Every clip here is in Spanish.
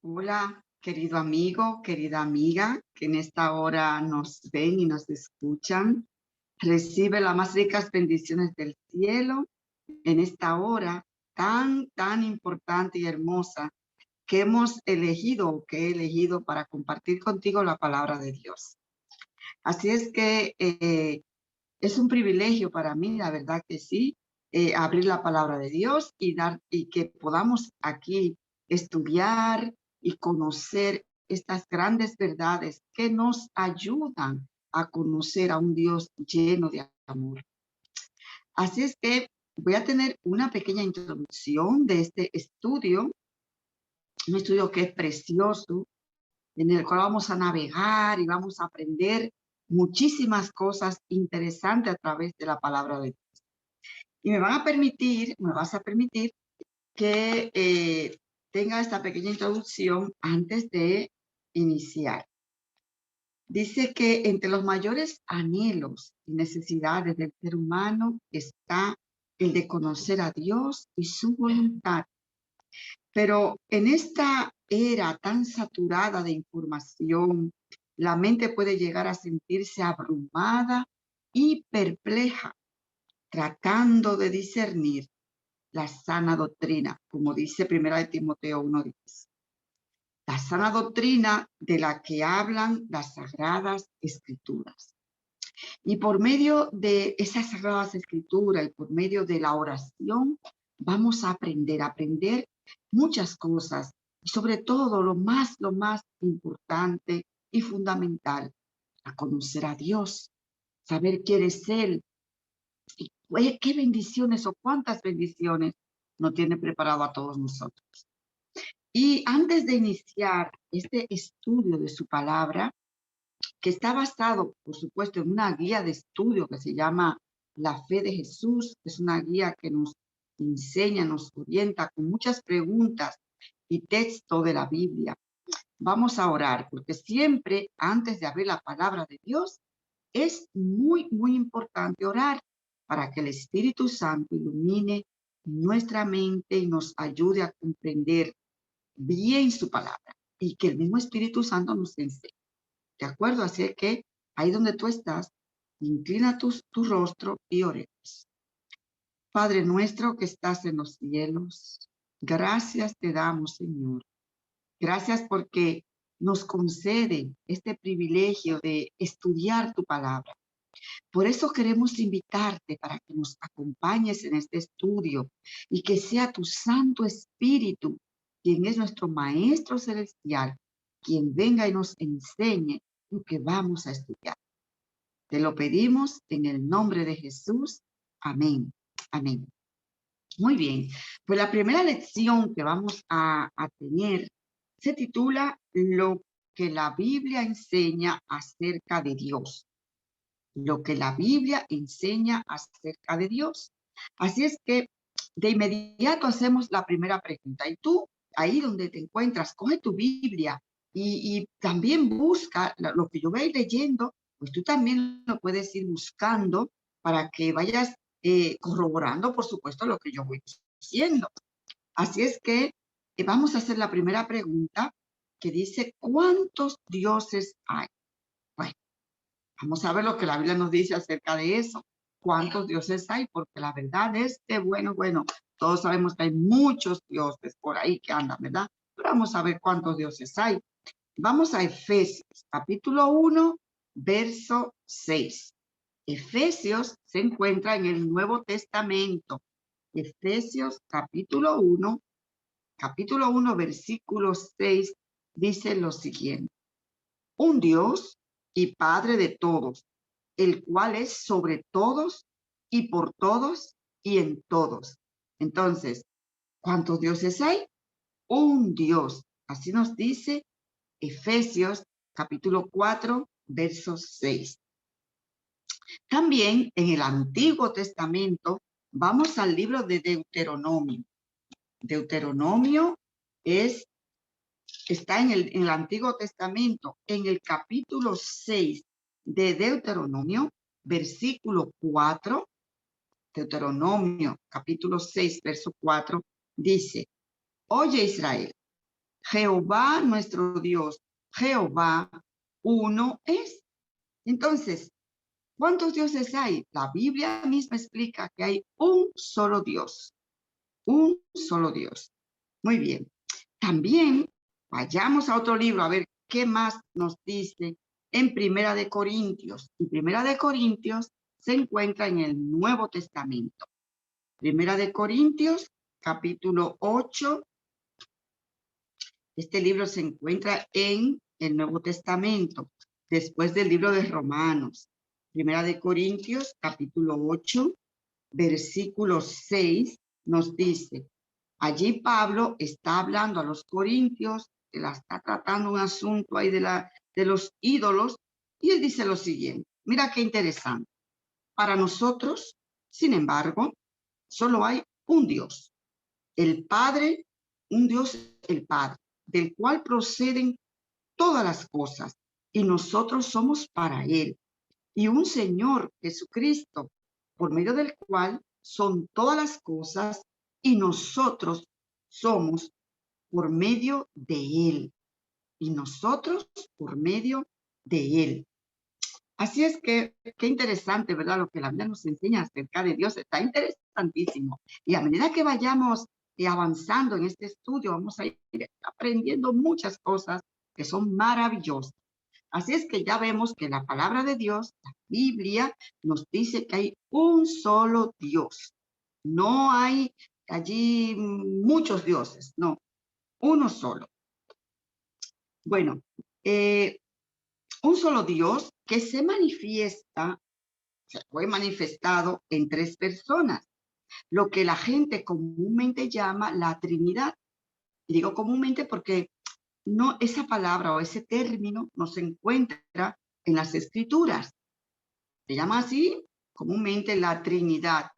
Hola, querido amigo, querida amiga, que en esta hora nos ven y nos escuchan. Recibe las más ricas bendiciones del cielo en esta hora tan importante y hermosa que hemos elegido o que he elegido para compartir contigo la palabra de Dios. Así es que es un privilegio para mí, la verdad que sí, abrir la palabra de Dios y que podamos aquí estudiar y conocer estas grandes verdades que nos ayudan a conocer a un Dios lleno de amor. Así es que voy a tener una pequeña introducción de este estudio, un estudio que es precioso, en el cual vamos a navegar y vamos a aprender muchísimas cosas interesantes a través de la palabra de Dios. Y me vas a permitir que tenga esta pequeña introducción antes de iniciar. Dice que entre los mayores anhelos y necesidades del ser humano está el de conocer a Dios y su voluntad. Pero en esta era tan saturada de información, la mente puede llegar a sentirse abrumada y perpleja, tratando de discernir la sana doctrina, como dice 1 Timoteo 1:10. La sana doctrina de la que hablan las sagradas escrituras. Y por medio de esas sagradas escrituras y por medio de la oración, vamos a aprender muchas cosas. Y sobre todo, lo más importante y fundamental, a conocer a Dios, saber quién es Él, y qué bendiciones o cuántas bendiciones nos tiene preparado a todos nosotros. Y antes de iniciar este estudio de su palabra, que está basado, por supuesto, en una guía de estudio que se llama La Fe de Jesús, es una guía que nos enseña, nos orienta con muchas preguntas y texto de la Biblia. Vamos a orar, porque siempre antes de abrir la palabra de Dios, es muy importante orar para que el Espíritu Santo ilumine nuestra mente y nos ayude a comprender bien su palabra y que el mismo Espíritu Santo nos enseñe. ¿De acuerdo? Así es que ahí donde tú estás, inclina tu rostro y oremos. Padre nuestro que estás en los cielos, gracias te damos, Señor. Gracias porque nos concede este privilegio de estudiar tu palabra. Por eso queremos invitarte para que nos acompañes en este estudio y que sea tu Santo Espíritu, quien es nuestro Maestro Celestial, quien venga y nos enseñe lo que vamos a estudiar. Te lo pedimos en el nombre de Jesús. Amén. Amén. Muy bien. Pues la primera lección que vamos a tener se titula Lo que la Biblia enseña acerca de Dios. Lo que la Biblia enseña acerca de Dios. Así es que de inmediato hacemos la primera pregunta. Y tú, ahí donde te encuentras, coge tu Biblia y también busca lo que yo voy leyendo, pues tú también lo puedes ir buscando para que vayas corroborando, por supuesto, lo que yo voy diciendo. Así es que vamos a hacer la primera pregunta que dice, ¿cuántos dioses hay? Bueno, vamos a ver lo que la Biblia nos dice acerca de eso. ¿Cuántos dioses hay? Porque la verdad es que, bueno, todos sabemos que hay muchos dioses por ahí que andan, ¿verdad? Pero vamos a ver cuántos dioses hay. Vamos a Efesios, capítulo 1, verso 6. Efesios se encuentra en el Nuevo Testamento. Efesios, capítulo 1, versículo 6, dice lo siguiente. Un Dios y Padre de todos, el cual es sobre todos y por todos y en todos. Entonces, ¿cuántos dioses hay? Un Dios. Así nos dice Efesios capítulo 4, verso 6. También en el Antiguo Testamento vamos al libro de Deuteronomio. Deuteronomio está en el Antiguo Testamento, en el capítulo 6 de Deuteronomio, versículo 4, Deuteronomio, capítulo 6, verso 4, dice, Oye Israel, Jehová nuestro Dios, Jehová uno es. Entonces, ¿cuántos dioses hay? La Biblia misma explica que hay un solo Dios. Un solo Dios. Muy bien. También vayamos a otro libro a ver qué más nos dice en Primera de Corintios. Y Primera de Corintios se encuentra en el Nuevo Testamento. Primera de Corintios, capítulo 8. Este libro se encuentra en el Nuevo Testamento, después del libro de Romanos. Primera de Corintios, capítulo 8, versículo 6, nos dice, allí Pablo está hablando a los corintios, que la está tratando un asunto ahí de los ídolos, y él dice lo siguiente, mira qué interesante. Para nosotros, sin embargo, solo hay un Dios, el Padre, un Dios, el Padre, del cual proceden todas las cosas, y nosotros somos para Él, y un Señor, Jesucristo, por medio del cual son todas las cosas, y nosotros somos por medio de Él, y nosotros por medio de Él. Así es que, qué interesante, ¿verdad? Lo que la Biblia nos enseña acerca de Dios está interesantísimo. Y a medida que vayamos avanzando en este estudio, vamos a ir aprendiendo muchas cosas que son maravillosas. Así es que ya vemos que la palabra de Dios, la Biblia, nos dice que hay un solo Dios. No hay allí muchos dioses, no, uno solo. Bueno, un solo Dios que se manifiesta, se fue manifestado en tres personas, lo que la gente comúnmente llama la Trinidad. Y digo comúnmente porque no, esa palabra o ese término no se encuentra en las Escrituras. Se llama así comúnmente la Trinidad,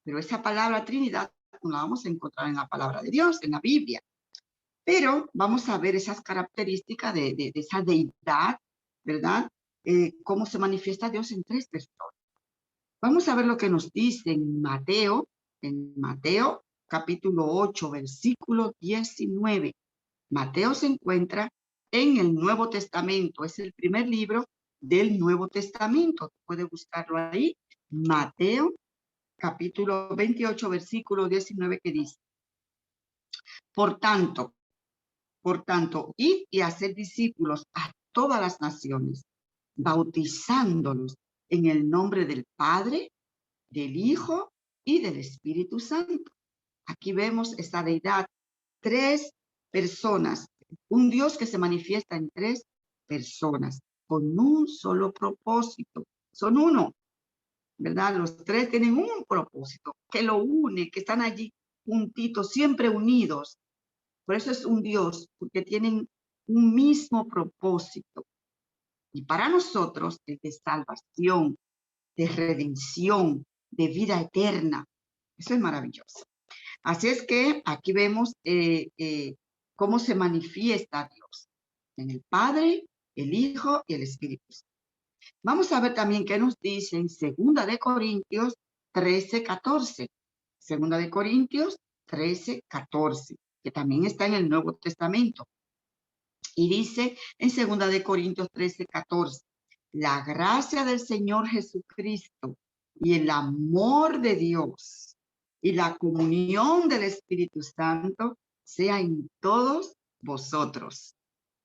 pero esa palabra Trinidad no la vamos a encontrar en la palabra de Dios, en la Biblia. Pero vamos a ver esas características de esa deidad, ¿verdad? Cómo se manifiesta Dios en tres personas. Vamos a ver lo que nos dice en Mateo capítulo 8, versículo 19. Mateo se encuentra en el Nuevo Testamento, es el primer libro del Nuevo Testamento. Puede buscarlo ahí. Mateo capítulo 28, versículo 19, que dice, por tanto, id y haced discípulos a todas las naciones, bautizándolos en el nombre del Padre, del Hijo y del Espíritu Santo. Aquí vemos esta deidad, tres personas, un Dios que se manifiesta en tres personas, con un solo propósito. Son uno, ¿verdad? Los tres tienen un propósito que lo une, que están allí juntitos, siempre unidos. Por eso es un Dios, porque tienen un mismo propósito. Y para nosotros es de salvación, de redención, de vida eterna. Eso es maravilloso. Así es que aquí vemos cómo se manifiesta Dios en el Padre, el Hijo y el Espíritu Santo. Vamos a ver también qué nos dice en 2 de Corintios 13, 14. 2 de Corintios 13, 14, que también está en el Nuevo Testamento. Y dice en 2 de Corintios 13, 14, la gracia del Señor Jesucristo y el amor de Dios y la comunión del Espíritu Santo sea en todos vosotros.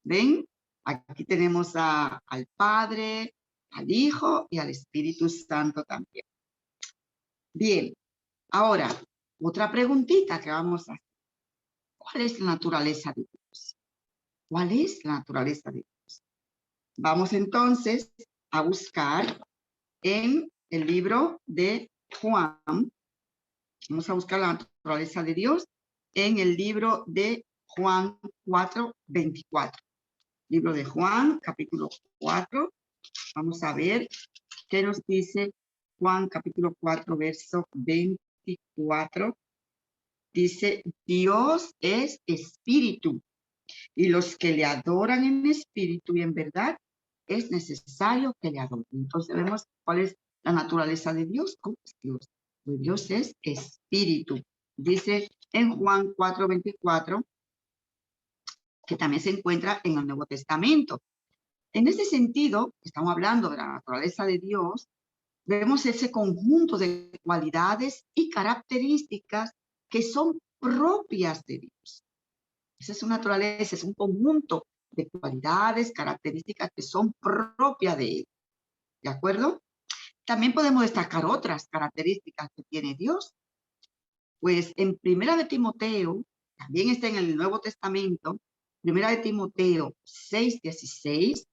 ¿Ven? Aquí tenemos al Padre, al Hijo y al Espíritu Santo también. Bien, ahora, otra preguntita que vamos a hacer. ¿Cuál es la naturaleza de Dios? ¿Cuál es la naturaleza de Dios? Vamos entonces a buscar en el libro de Juan. Vamos a buscar la naturaleza de Dios en el libro de Juan 4, 24. Libro de Juan, capítulo 4. Vamos a ver qué nos dice Juan, capítulo 4, verso 24. Dice, Dios es espíritu, y los que le adoran en espíritu y en verdad, es necesario que le adoren. Entonces vemos cuál es la naturaleza de Dios. ¿Cómo es Dios? Pues Dios es espíritu. Dice en Juan 4:24, que también se encuentra en el Nuevo Testamento. En ese sentido, estamos hablando de la naturaleza de Dios, vemos ese conjunto de cualidades y características que son propias de Dios. Esa es su naturaleza, es un conjunto de cualidades, características que son propias de Él. ¿De acuerdo? También podemos destacar otras características que tiene Dios. Pues en Primera de Timoteo, también está en el Nuevo Testamento, Primera de Timoteo 6:16.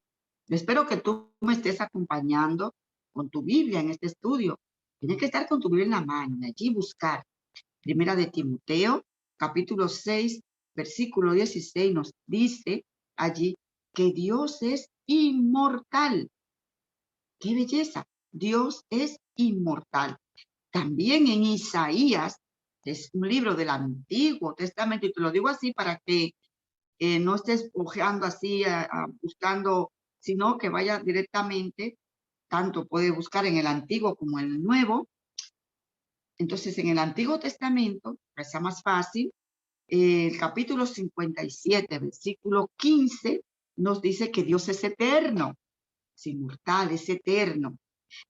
Yo espero que tú me estés acompañando con tu Biblia en este estudio. Tienes que estar con tu Biblia en la mano, allí buscar. Primera de Timoteo, capítulo 6, versículo 16, nos dice allí que Dios es inmortal. ¡Qué belleza! Dios es inmortal. También en Isaías, es un libro del Antiguo Testamento, y te lo digo así para que no estés ojeando así, buscando, sino que vaya directamente, tanto puede buscar en el Antiguo como en el Nuevo. Entonces, en el Antiguo Testamento, para que sea más fácil, el capítulo 57, versículo 15, nos dice que Dios es eterno, es inmortal, es eterno.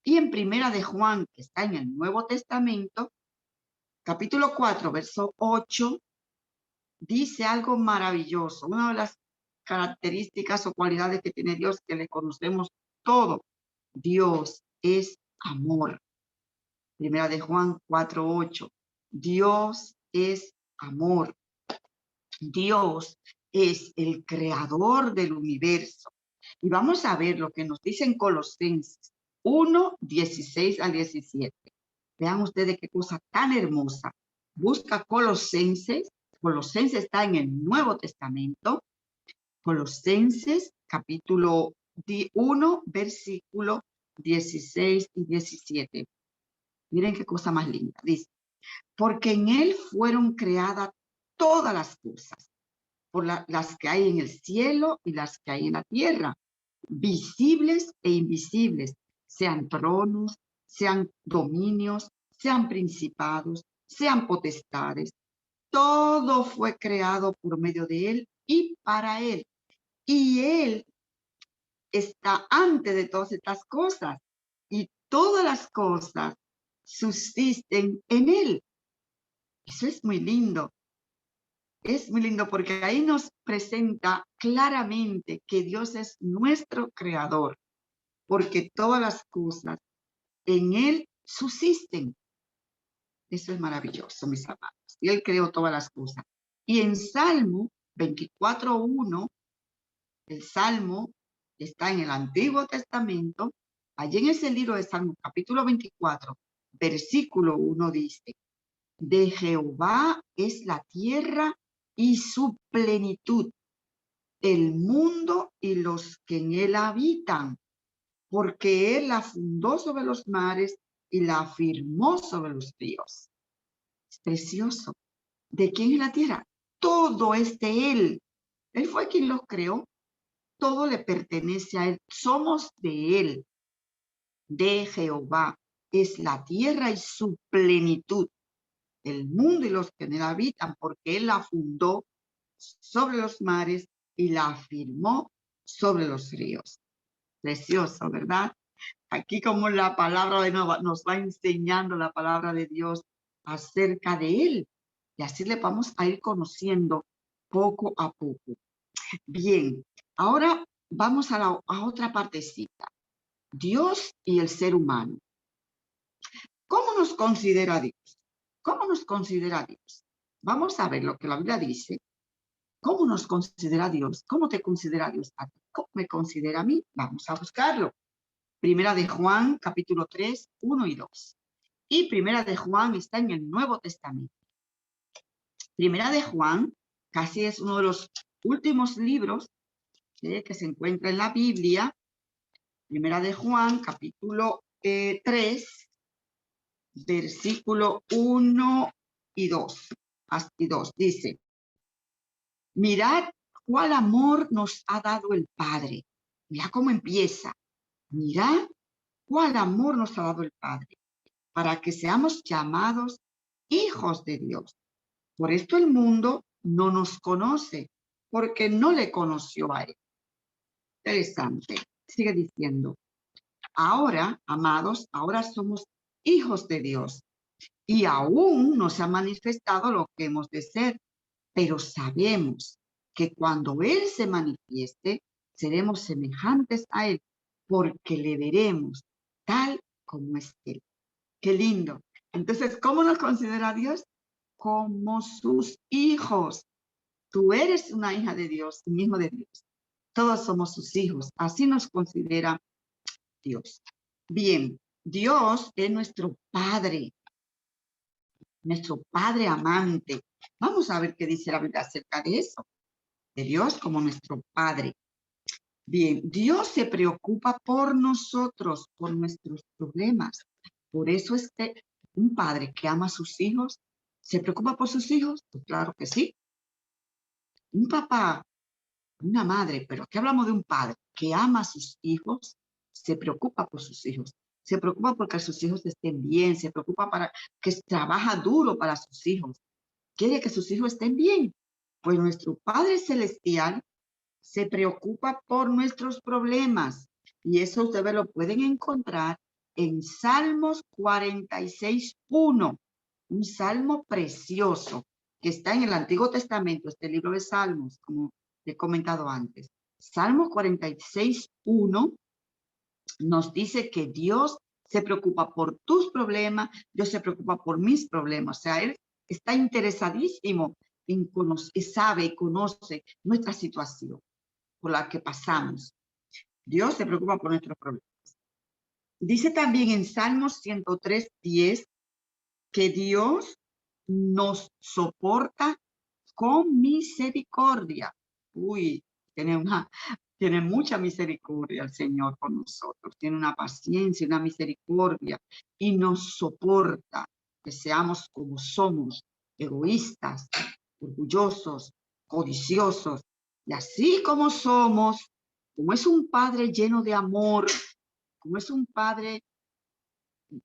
Y en Primera de Juan, que está en el Nuevo Testamento, capítulo 4, verso 8, dice algo maravilloso. Una de las características o cualidades que tiene Dios, que le conocemos todo. Dios es amor. Primera de Juan 4:8. Dios es amor. Dios es el creador del universo. Y vamos a ver lo que nos dice en Colosenses 1:16-17. Vean ustedes qué cosa tan hermosa. Busca Colosenses. Colosenses está en el Nuevo Testamento. Colosenses capítulo 1, versículo 16 y 17. Miren qué cosa más linda. Dice, porque en él fueron creadas todas las cosas, por las que hay en el cielo y las que hay en la tierra, visibles e invisibles, sean tronos, sean dominios, sean principados, sean potestades. Todo fue creado por medio de él y para él. Y él está antes de todas estas cosas. Y todas las cosas subsisten en él. Eso es muy lindo. Es muy lindo porque ahí nos presenta claramente que Dios es nuestro creador, porque todas las cosas en él subsisten. Eso es maravilloso, mis amados. Y él creó todas las cosas. Y en Salmo 24:1, el Salmo está en el Antiguo Testamento, allí en ese libro de Salmo, capítulo 24, versículo 1 dice, de Jehová es la tierra y su plenitud, el mundo y los que en él habitan, porque él la fundó sobre los mares y la afirmó sobre los ríos. Es precioso. ¿De quién es la tierra? Todo es de él. Él fue quien los creó. Todo le pertenece a él. Somos de él. De Jehová es la tierra y su plenitud, el mundo y los que en él habitan, porque él la fundó sobre los mares y la afirmó sobre los ríos. Precioso, ¿verdad? Aquí como la palabra de Dios nos va enseñando la palabra de Dios acerca de él. Y así le vamos a ir conociendo poco a poco. Bien, ahora vamos a otra partecita. Dios y el ser humano. ¿Cómo nos considera Dios? ¿Cómo nos considera Dios? Vamos a ver lo que la Biblia dice. ¿Cómo nos considera Dios? ¿Cómo te considera Dios a ti? ¿Cómo me considera a mí? Vamos a buscarlo. Primera de Juan, capítulo 3, 1 y 2. Y Primera de Juan está en el Nuevo Testamento. Primera de Juan casi es uno de los últimos libros que se encuentra en la Biblia. Primera de Juan, capítulo 3, versículo 1 y 2. Dice, mirad cuál amor nos ha dado el Padre. Mira cómo empieza. Mirad cuál amor nos ha dado el Padre, para que seamos llamados hijos de Dios. Por esto el mundo no nos conoce, porque no le conoció a él. Interesante. Sigue diciendo, ahora, amados, ahora somos hijos de Dios y aún no se ha manifestado lo que hemos de ser, pero sabemos que cuando Él se manifieste, seremos semejantes a Él, porque le veremos tal como es Él. Qué lindo. Entonces, ¿cómo nos considera Dios? Como sus hijos. Tú eres una hija de Dios, un hijo de Dios. Todos somos sus hijos. Así nos considera Dios. Bien, Dios es nuestro Padre amante. Vamos a ver qué dice la Biblia acerca de eso, de Dios como nuestro Padre. Bien, Dios se preocupa por nosotros, por nuestros problemas. Por eso es que un padre que ama a sus hijos, ¿se preocupa por sus hijos? Pues claro que sí. Un papá, una madre, pero aquí hablamos de un padre que ama a sus hijos, se preocupa por sus hijos. Se preocupa porque sus hijos estén bien, se preocupa para que trabaja duro para sus hijos. Quiere que sus hijos estén bien. Pues nuestro Padre Celestial se preocupa por nuestros problemas. Y eso ustedes lo pueden encontrar en Salmos 46:1, un salmo precioso que está en el Antiguo Testamento, este libro de Salmos, como he comentado antes. Salmos 46:1 nos dice que Dios se preocupa por tus problemas, Dios se preocupa por mis problemas. O sea, Él está interesadísimo en conocer, sabe y conoce nuestra situación por la que pasamos. Dios se preocupa por nuestros problemas. Dice también en Salmos 103:10 que Dios nos soporta con misericordia. Uy, tiene mucha misericordia el Señor con nosotros. Tiene una paciencia, una misericordia y nos soporta que seamos como somos, egoístas, orgullosos, codiciosos. Y así como somos, como es un Padre lleno de amor, como es un Padre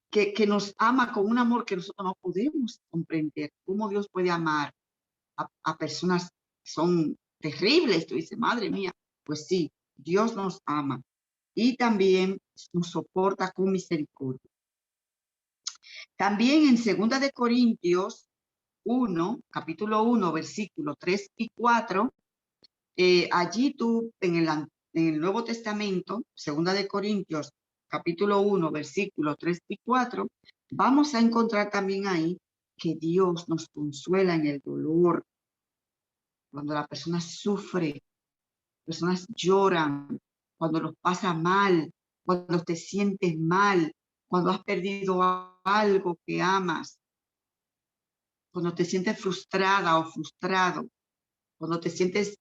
que nos ama con un amor que nosotros no podemos comprender, cómo Dios puede amar a personas que son terribles. Tú dices, madre mía, pues sí, Dios nos ama y también nos soporta con misericordia. También en 2 de Corintios 1, capítulo 1, versículos 3 y 4, allí tú en el Nuevo Testamento, 2 de Corintios, capítulo 1, versículos 3 y 4, vamos a encontrar también ahí que Dios nos consuela en el dolor. Cuando la persona sufre, personas lloran, cuando los pasa mal, cuando te sientes mal, cuando has perdido algo que amas, cuando te sientes frustrada o frustrado, cuando te sientes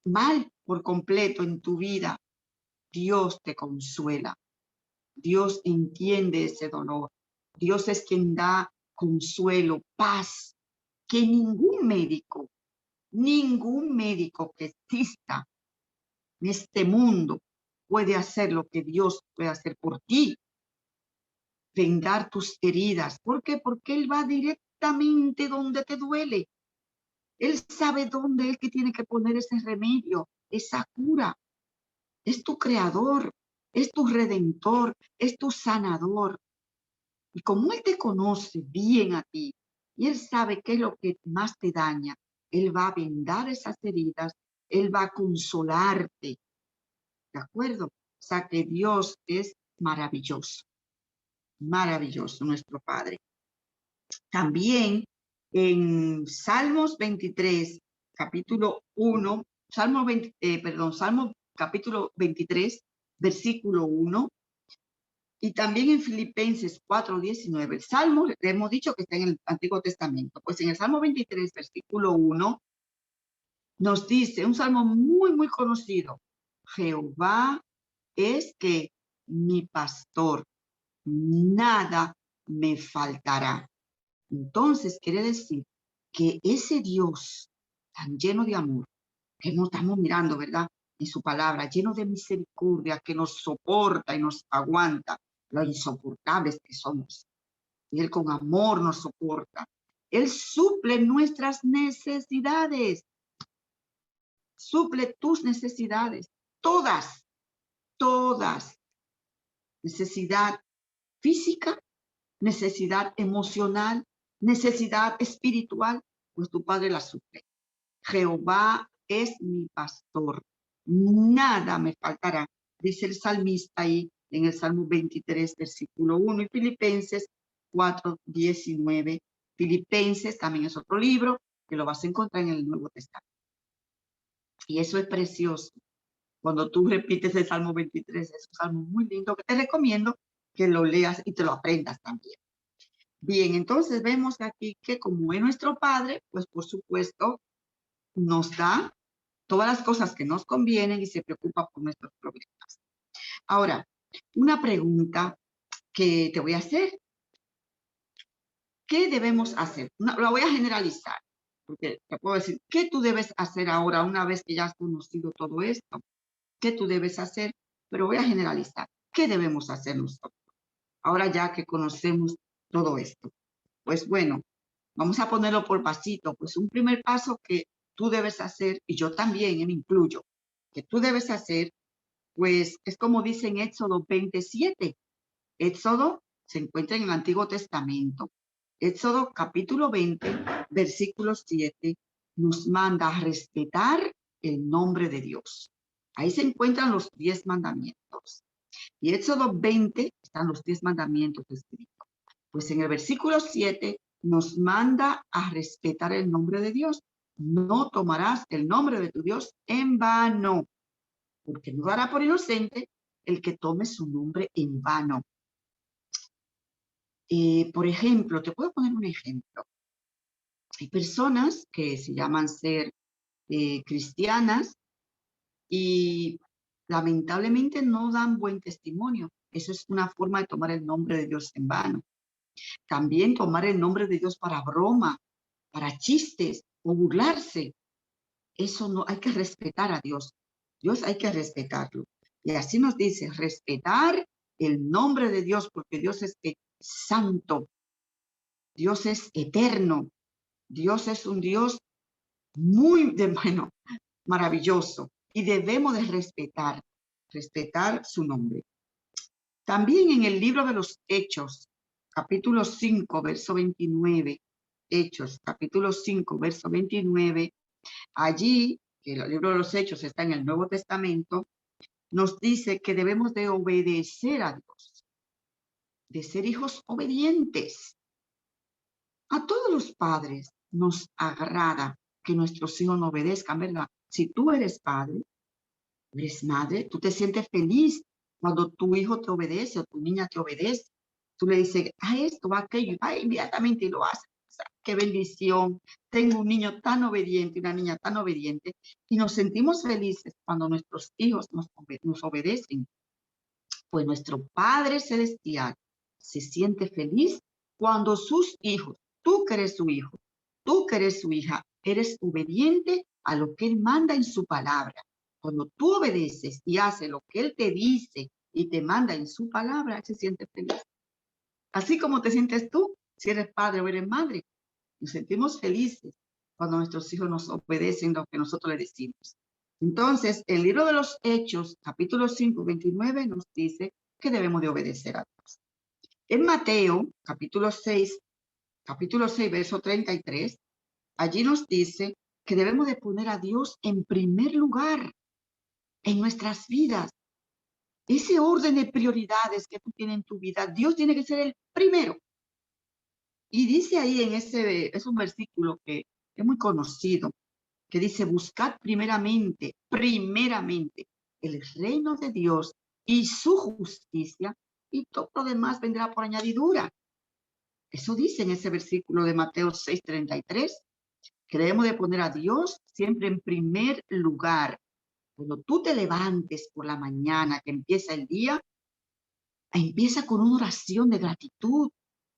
mal por completo en tu vida, Dios te consuela. Dios entiende ese dolor. Dios es quien da consuelo, paz, que ningún médico que exista en este mundo puede hacer lo que Dios puede hacer por ti, vendar tus heridas. ¿Por qué? Porque Él va directamente donde te duele. Él sabe dónde es que tiene que poner ese remedio, esa cura. Es tu creador, es tu redentor, es tu sanador. Y como Él te conoce bien a ti, y Él sabe qué es lo que más te daña, Él va a vendar esas heridas, Él va a consolarte. ¿De acuerdo? O sea que Dios es maravilloso, maravilloso nuestro Padre. También en Salmos 23, capítulo 1, Salmo capítulo 23, versículo 1, y también en Filipenses 4:19. El Salmo, le hemos dicho que está en el Antiguo Testamento. Pues en el Salmo 23, versículo 1, nos dice, un salmo muy, muy conocido, Jehová es que mi pastor, nada me faltará. Entonces quiere decir que ese Dios tan lleno de amor, que no estamos mirando, ¿verdad? En su palabra, lleno de misericordia, que nos soporta y nos aguanta, lo insoportables que somos. Y Él con amor nos soporta. Él suple nuestras necesidades. Suple tus necesidades. Todas. Necesidad física, necesidad emocional, necesidad espiritual, pues tu Padre la suple. Jehová es mi pastor, nada me faltará, dice el salmista ahí en el Salmo 23, versículo 1, y Filipenses 4, 19. Filipenses también es otro libro que lo vas a encontrar en el Nuevo Testamento. Y eso es precioso. Cuando tú repites el Salmo 23, es un salmo muy lindo que te recomiendo que lo leas y te lo aprendas también. Bien, entonces vemos aquí que como es nuestro Padre, pues por supuesto nos da todas las cosas que nos convienen y se preocupa por nuestros problemas. Ahora, una pregunta que te voy a hacer. ¿Qué debemos hacer? No, la voy a generalizar, porque te puedo decir, ¿qué tú debes hacer ahora una vez que ya has conocido todo esto? ¿Qué tú debes hacer? Pero voy a generalizar. ¿Qué debemos hacer nosotros? Ahora ya que conocemos todo esto. Pues bueno, vamos a ponerlo por pasito. Pues un primer paso que tú debes hacer, y yo también me incluyo, que tú debes hacer, pues es como dice en Éxodo 27. Éxodo se encuentra en el Antiguo Testamento. Éxodo capítulo 20, versículo 7, nos manda a respetar el nombre de Dios. Ahí se encuentran los 10 mandamientos. Y Éxodo 20 están los 10 mandamientos escritos. Pues en el versículo 7 nos manda a respetar el nombre de Dios. No tomarás el nombre de tu Dios en vano, porque no dará por inocente el que tome su nombre en vano. Por ejemplo, te puedo poner un ejemplo. Hay personas que se llaman ser cristianas y lamentablemente no dan buen testimonio. Eso es una forma de tomar el nombre de Dios en vano. También tomar el nombre de Dios para broma, para chistes o burlarse. Eso no, hay que respetar a Dios. Dios hay que respetarlo. Y así nos dice, respetar el nombre de Dios, porque Dios es santo. Dios es eterno. Dios es un Dios muy, bueno, maravilloso. Y debemos de respetar su nombre. También en el libro de los Hechos, capítulo 5, verso 29, Hechos, capítulo 5, verso 29, allí, que el libro de los Hechos está en el Nuevo Testamento, nos dice que debemos de obedecer a Dios, de ser hijos obedientes. A todos los padres nos agrada que nuestros hijos no obedezcan, ¿verdad? Si tú eres padre, eres madre, tú te sientes feliz cuando tu hijo te obedece o tu niña te obedece. Tú le dices, esto, aquello, y inmediatamente lo hace. O sea, qué bendición. Tengo un niño tan obediente, una niña tan obediente, y nos sentimos felices cuando nuestros hijos nos obedecen. Pues nuestro Padre Celestial se siente feliz cuando sus hijos, tú que eres su hijo, tú que eres su hija, eres obediente a lo que Él manda en su palabra. Cuando tú obedeces y haces lo que Él te dice y te manda en su palabra, Él se siente feliz. Así como te sientes tú, si eres padre o eres madre. Nos sentimos felices cuando nuestros hijos nos obedecen lo que nosotros les decimos. Entonces, el libro de los Hechos, capítulo 5, 29, nos dice que debemos de obedecer a Dios. En Mateo, capítulo 6, verso 33, allí nos dice que debemos de poner a Dios en primer lugar en nuestras vidas. Ese orden de prioridades que tú tienes en tu vida, Dios tiene que ser el primero. Y dice ahí es un versículo que es muy conocido, que dice, buscad primeramente el reino de Dios y su justicia, y todo lo demás vendrá por añadidura. Eso dice en ese versículo de Mateo 6:33, que debemos de poner a Dios siempre en primer lugar. Cuando tú te levantes por la mañana, que empieza el día, empieza con una oración de gratitud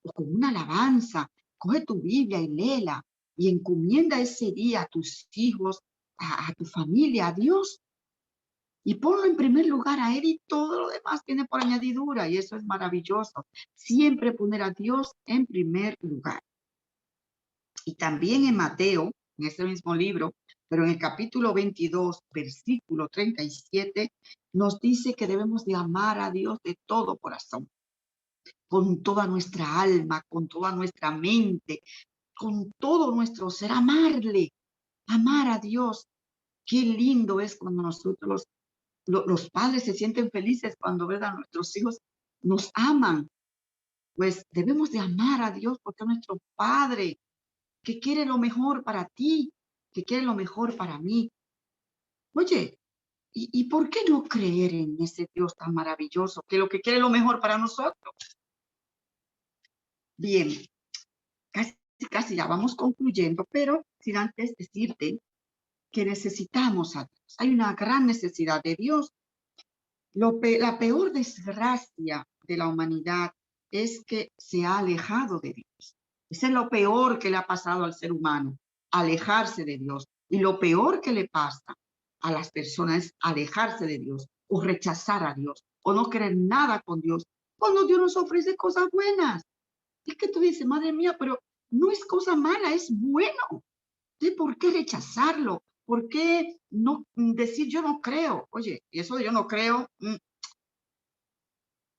o con una alabanza. Coge tu Biblia y léela y encomienda ese día a tus hijos, a tu familia, a Dios. Y ponlo en primer lugar a Él y todo lo demás viene por añadidura. Y eso es maravilloso. Siempre poner a Dios en primer lugar. Y también en Mateo, en ese mismo libro, pero en el capítulo 22, versículo 37, nos dice que debemos de amar a Dios de todo corazón, con toda nuestra alma, con toda nuestra mente, con todo nuestro ser, amarle, amar a Dios. Qué lindo es cuando nosotros, los padres se sienten felices cuando ven a nuestros hijos nos aman. Pues debemos de amar a Dios porque es nuestro Padre, que quiere lo mejor para ti, que quiere lo mejor para mí. Oye, ¿y por qué no creer en ese Dios tan maravilloso, que lo que quiere lo mejor para nosotros? Bien, casi ya vamos concluyendo, pero sin antes decirte que necesitamos a Dios. Hay una gran necesidad de Dios. La peor desgracia de la humanidad es que se ha alejado de Dios. Eso es lo peor que le ha pasado al ser humano, alejarse de Dios. Y lo peor que le pasa a las personas es alejarse de Dios o rechazar a Dios o no querer nada con Dios cuando Dios nos ofrece cosas buenas. Es que tú dices, madre mía, pero no es cosa mala, es bueno. Entonces, ¿por qué rechazarlo? ¿Por qué no decir yo no creo? Oye, y eso de yo no creo,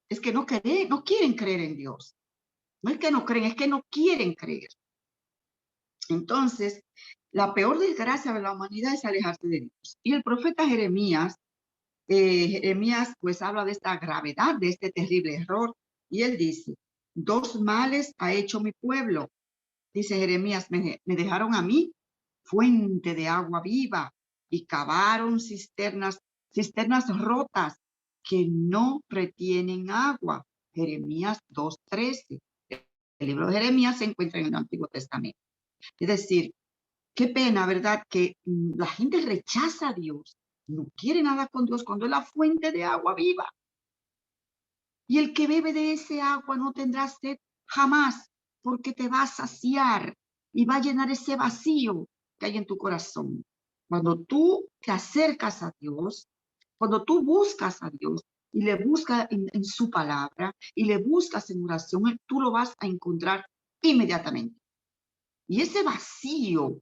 es que no quieren creer en Dios. No es que no creen, es que no quieren creer. Entonces, la peor desgracia de la humanidad es alejarse de Dios. Y el profeta Jeremías, pues habla de esta gravedad, de este terrible error. Y él dice, 2 males ha hecho mi pueblo. Dice Jeremías, me dejaron a mí fuente de agua viva y cavaron cisternas rotas que no retienen agua. Jeremías 2:13. El libro de Jeremías se encuentra en el Antiguo Testamento. Es decir, qué pena, ¿verdad? Que la gente rechaza a Dios, no quiere nada con Dios cuando es la fuente de agua viva. Y el que bebe de ese agua no tendrá sed jamás, porque te va a saciar y va a llenar ese vacío que hay en tu corazón. Cuando tú te acercas a Dios, cuando tú buscas a Dios y le buscas en su palabra y le buscas en oración, tú lo vas a encontrar inmediatamente. Y ese vacío,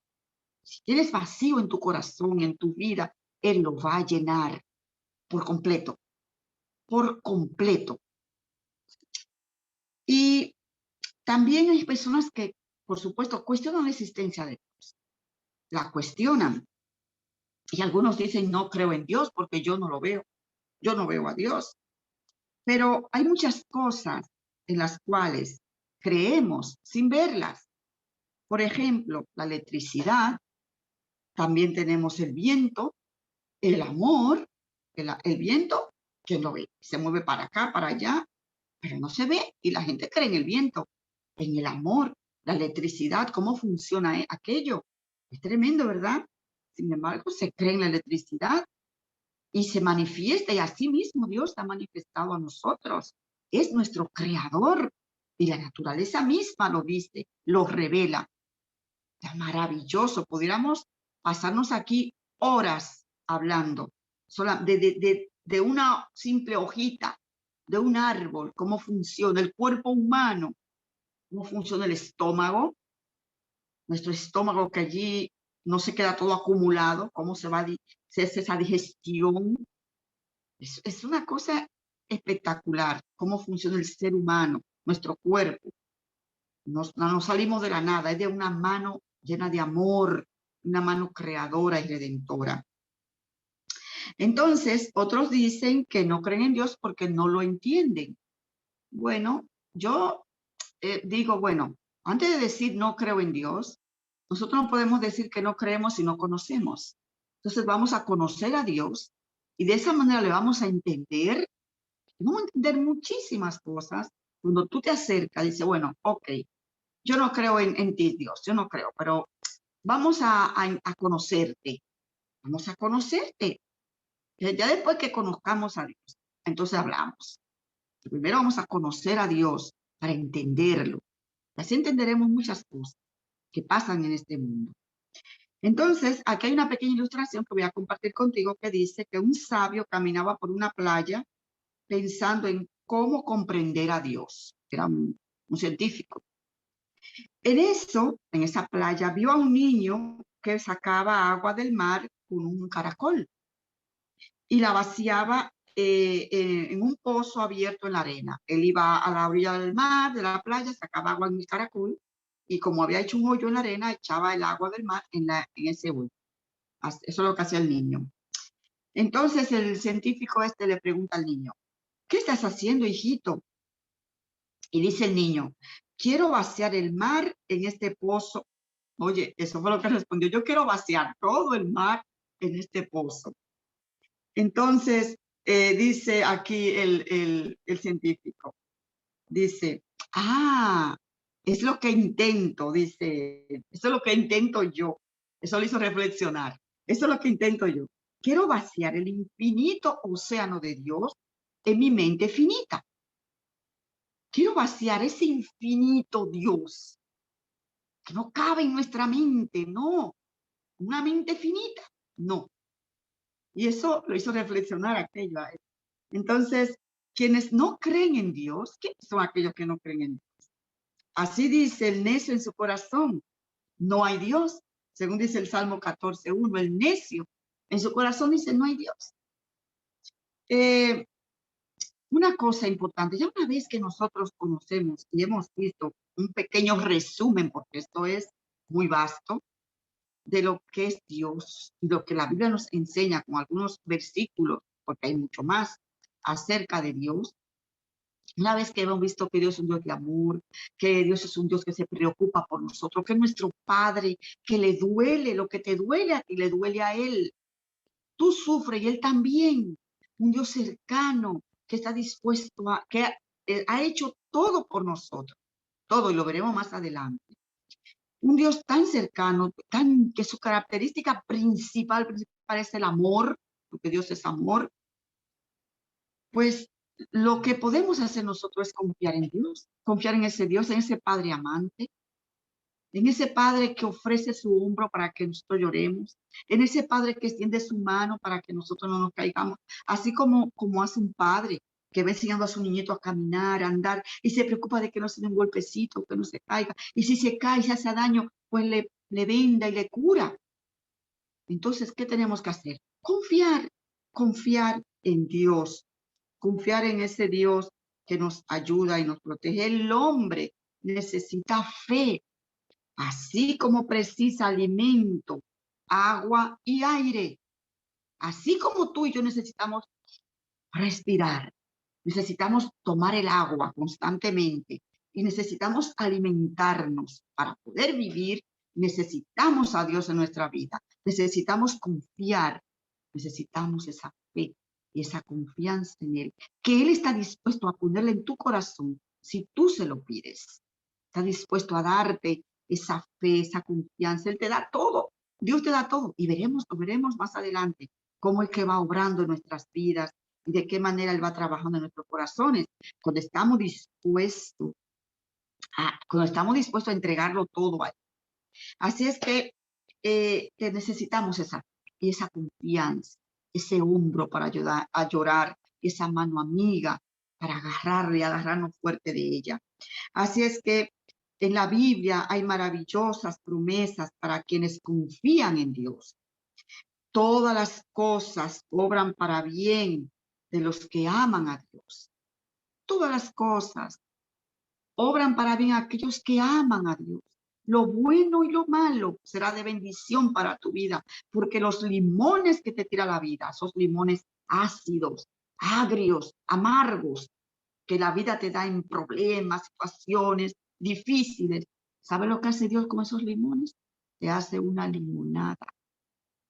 si tienes vacío en tu corazón, en tu vida, Él lo va a llenar por completo, por completo. Y también hay personas que, por supuesto, cuestionan la existencia de Dios. La cuestionan. Y algunos dicen, no creo en Dios porque yo no lo veo. Yo no veo a Dios. Pero hay muchas cosas en las cuales creemos sin verlas. Por ejemplo, la electricidad. También tenemos el viento, el amor, el viento, ¿quién lo ve? Se mueve para acá, para allá, pero no se ve y la gente cree en el viento, en el amor, la electricidad, cómo funciona aquello. Es tremendo, ¿verdad? Sin embargo, se cree en la electricidad y se manifiesta y así mismo Dios ha manifestado a nosotros. Es nuestro creador y la naturaleza misma lo dice, lo revela. Es maravilloso, pudiéramos pasarnos aquí horas hablando de una simple hojita, de un árbol, cómo funciona el cuerpo humano, cómo funciona el estómago, nuestro estómago que allí no se queda todo acumulado, cómo se hace esa digestión. Es una cosa espectacular, cómo funciona el ser humano, nuestro cuerpo. No salimos de la nada, es de una mano llena de amor, una mano creadora y redentora. Entonces, otros dicen que no creen en Dios porque no lo entienden. Bueno, yo digo, bueno, antes de decir no creo en Dios, nosotros no podemos decir que no creemos si no conocemos. Entonces vamos a conocer a Dios y de esa manera le vamos a entender, vamos a entender muchísimas cosas. Cuando tú te acercas, dice, bueno, ok, yo no creo en ti, Dios, yo no creo, pero vamos a conocerte, vamos a conocerte. Ya después que conozcamos a Dios, entonces hablamos. Primero vamos a conocer a Dios para entenderlo. Así entenderemos muchas cosas que pasan en este mundo. Entonces, aquí hay una pequeña ilustración que voy a compartir contigo que dice que un sabio caminaba por una playa pensando en cómo comprender a Dios. Era un científico. En eso, en esa playa, vio a un niño que sacaba agua del mar con un caracol y la vaciaba en un pozo abierto en la arena. Él iba a la orilla del mar, de la playa, sacaba agua en el caracol y como había hecho un hoyo en la arena, echaba el agua del mar en ese hoyo. Eso es lo que hacía el niño. Entonces el científico le pregunta al niño, ¿qué estás haciendo, hijito? Y dice el niño, quiero vaciar el mar en este pozo. Oye, eso fue lo que respondió. Yo quiero vaciar todo el mar en este pozo. Entonces, dice aquí el científico, dice, es lo que intento, dice, eso es lo que intento yo. Eso le hizo reflexionar. Eso es lo que intento yo. Quiero vaciar el infinito océano de Dios en mi mente finita. Quiero vaciar ese infinito Dios que no cabe en nuestra mente, no. Una mente finita, no. Y eso lo hizo reflexionar aquello a él. Entonces, quienes no creen en Dios, ¿quiénes son aquellos que no creen en Dios? Así dice el necio en su corazón, no hay Dios. Según dice el Salmo 14:1, el necio en su corazón dice, no hay Dios. Una cosa importante, ya una vez que nosotros conocemos y hemos visto un pequeño resumen, porque esto es muy vasto, de lo que es Dios y lo que la Biblia nos enseña con algunos versículos, porque hay mucho más acerca de Dios. Una vez que hemos visto que Dios es un Dios de amor, que Dios es un Dios que se preocupa por nosotros, que es nuestro Padre, que le duele, lo que te duele a ti, le duele a Él. Tú sufres y Él también. Un Dios cercano, que está dispuesto que ha hecho todo por nosotros. Todo, y lo veremos más adelante. Un Dios tan cercano, que su característica principal es el amor, porque Dios es amor. Pues lo que podemos hacer nosotros es confiar en Dios, confiar en ese Dios, en ese Padre amante, en ese Padre que ofrece su hombro para que nosotros lloremos, en ese Padre que extiende su mano para que nosotros no nos caigamos, así como hace un padre que va enseñando a su niñito a caminar, a andar, y se preocupa de que no se dé un golpecito, que no se caiga, y si se cae, se hace daño, pues le venda y le cura. Entonces, ¿qué tenemos que hacer? Confiar en Dios, confiar en ese Dios que nos ayuda y nos protege. El hombre necesita fe, así como precisa alimento, agua y aire. Así como tú y yo necesitamos respirar, necesitamos tomar el agua constantemente y necesitamos alimentarnos para poder vivir. Necesitamos a Dios en nuestra vida, necesitamos confiar, necesitamos esa fe y esa confianza en Él, que Él está dispuesto a ponerle en tu corazón si tú se lo pides. Está dispuesto a darte esa fe, esa confianza. Él te da todo, Dios te da todo y lo veremos más adelante, cómo es que va obrando en nuestras vidas y de qué manera Él va trabajando en nuestros corazones. Cuando estamos dispuestos a entregarlo todo a Él. Así es que necesitamos esa confianza, ese hombro para ayudar a llorar, esa mano amiga para agarrarnos fuerte de ella. Así es que en la Biblia hay maravillosas promesas para quienes confían en Dios. Todas las cosas obran para bien de los que aman a Dios. Todas las cosas obran para bien a aquellos que aman a Dios. Lo bueno y lo malo será de bendición para tu vida, porque los limones que te tira la vida, esos limones ácidos, agrios, amargos, que la vida te da en problemas, situaciones difíciles, ¿sabes lo que hace Dios con esos limones? Te hace una limonada,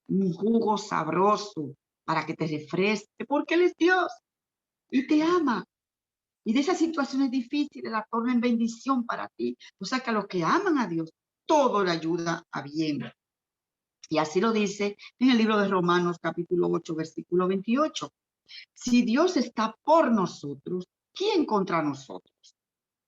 un jugo sabroso para que te refresque, porque Él es Dios y te ama. Y de esas situaciones difíciles la torna en bendición para ti. O sea que a los que aman a Dios, todo le ayuda a bien. Y así lo dice en el libro de Romanos, capítulo 8, versículo 28. Si Dios está por nosotros, ¿quién contra nosotros?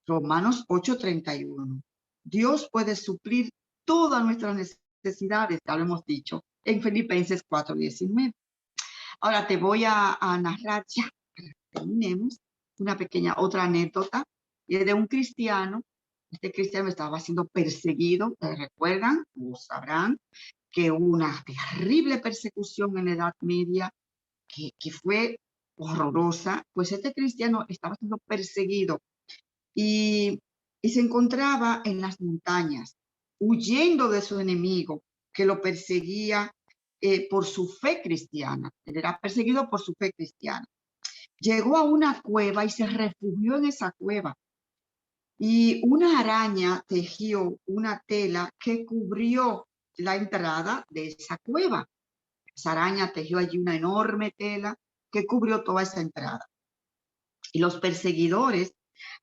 Romanos 8:31. Dios puede suplir todas nuestras necesidades, ya lo hemos dicho, en Filipenses 4:19. Ahora te voy a narrar ya, para que terminemos, una pequeña otra anécdota de un cristiano Este cristiano estaba siendo perseguido, ¿ustedes recuerdan o sabrán que hubo una terrible persecución en la Edad Media que fue horrorosa? Pues este cristiano estaba siendo perseguido y, y se encontraba en las montañas, huyendo de su enemigo que lo perseguía por su fe cristiana. Él era perseguido por su fe cristiana. Llegó a una cueva y se refugió en esa cueva. Y una araña tejió una tela que cubrió la entrada de esa cueva. Esa araña tejió allí una enorme tela que cubrió toda esa entrada. Y los perseguidores,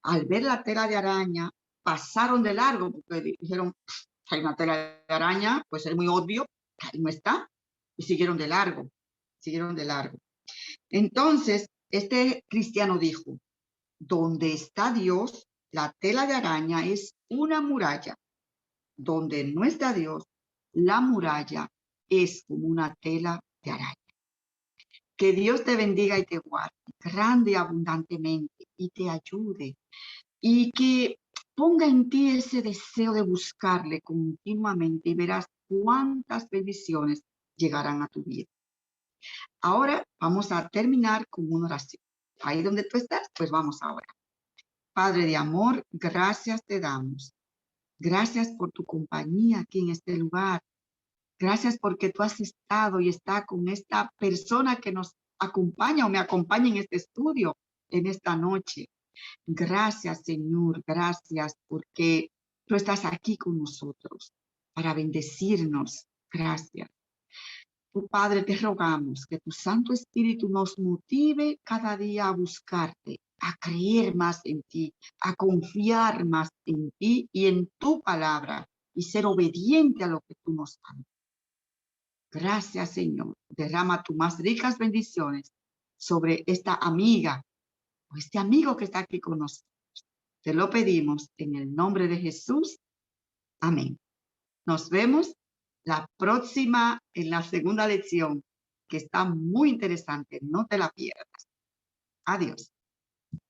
al ver la tela de araña, pasaron de largo porque dijeron, hay una tela de araña, pues es muy obvio que ahí no está. Y siguieron de largo, siguieron de largo. Entonces, este cristiano dijo, donde está Dios, la tela de araña es una muralla. Donde no está Dios, la muralla es como una tela de araña. Que Dios te bendiga y te guarde grande y abundantemente y te ayude y que ponga en ti ese deseo de buscarle continuamente y verás cuántas bendiciones llegarán a tu vida. Ahora vamos a terminar con una oración. Ahí donde tú estás, pues vamos ahora. Padre de amor, gracias te damos. Gracias por tu compañía aquí en este lugar. Gracias porque tú has estado y está con esta persona que nos acompaña o me acompaña en este estudio en esta noche. Gracias, Señor. Gracias porque tú estás aquí con nosotros para bendecirnos. Gracias. Tu Padre, te rogamos que tu Santo Espíritu nos motive cada día a buscarte, a creer más en ti, a confiar más en ti y en tu palabra y ser obediente a lo que tú nos mandas. Gracias, Señor. Derrama tus más ricas bendiciones sobre esta amiga o este amigo que está aquí con nosotros. Te lo pedimos en el nombre de Jesús. Amén. Nos vemos la próxima, en la segunda lección, que está muy interesante. No te la pierdas. Adiós.